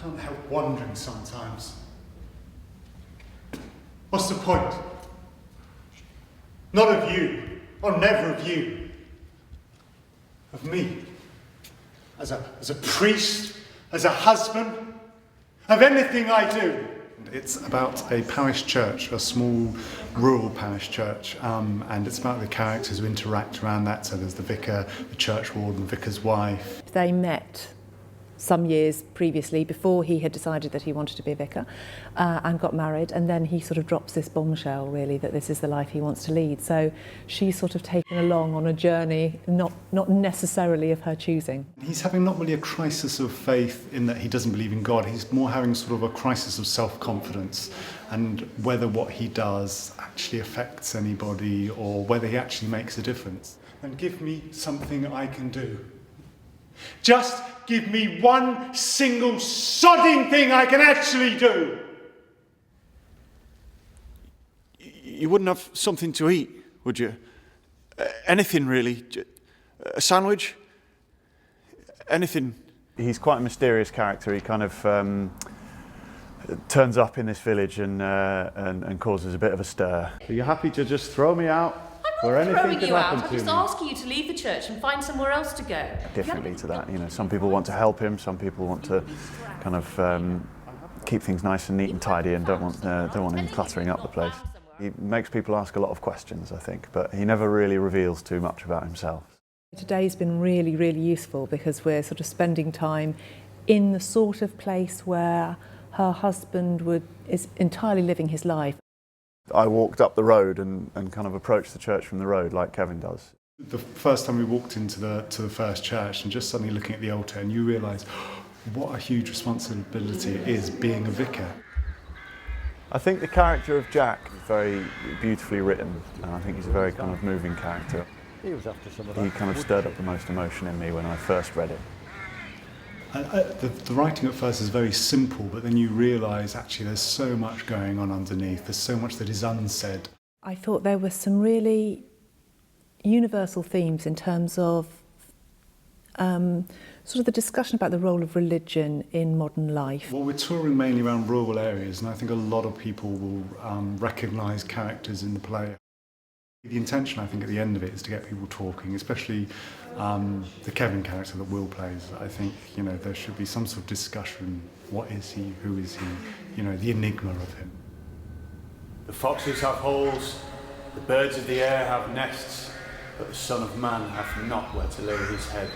I can't help wondering sometimes. What's the point? Not of you, or never of you. Of me. As a priest, as a husband, of anything I do. It's about a parish church, a small rural parish church, and it's about the characters who interact around that. So there's the vicar, the church warden, vicar's wife. They met some years previously before he had decided that he wanted to be a vicar and got married, and then he sort of drops this bombshell really that this is the life he wants to lead. So she's sort of taken along on a journey not necessarily of her choosing. He's having not really a crisis of faith in that he doesn't believe in God. He's more having sort of a crisis of self-confidence and whether what he does actually affects anybody or whether he actually makes a difference. And give me something I can do. Just give me one single sodding thing I can actually do. You wouldn't have something to eat, would you? Anything really? A sandwich? Anything? He's quite a mysterious character. He kind of turns up in this village and causes a bit of a stir. Are you happy to just throw me out? I'm not throwing you out, I'm just asking you to leave the church and find somewhere else to go. Differently to that, you know, some people want to help him, some people want to kind of keep things nice and neat and tidy and don't want him cluttering up the place. He makes people ask a lot of questions, I think, but he never really reveals too much about himself. Today's been really, really useful because we're sort of spending time in the sort of place where her husband is entirely living his life. I walked up the road and kind of approached the church from the road like Kevin does. The first time we walked into the first church and just suddenly looking at the altar and you realise what a huge responsibility it is being a vicar. I think the character of Jack is very beautifully written and I think he's a very kind of moving character. He kind of stirred up the most emotion in me when I first read it. The writing at first is very simple, but then you realise actually there's so much going on underneath, there's so much that is unsaid. I thought there were some really universal themes in terms of sort of the discussion about the role of religion in modern life. Well, we're touring mainly around rural areas, and I think a lot of people will recognise characters in the play. The intention, I think, at the end of it is to get people talking, especially the Kevin character that Will plays. I think, you know, there should be some sort of discussion. What is he? Who is he? You know, the enigma of him. The foxes have holes, the birds of the air have nests, but the Son of Man hath not where to lay his head.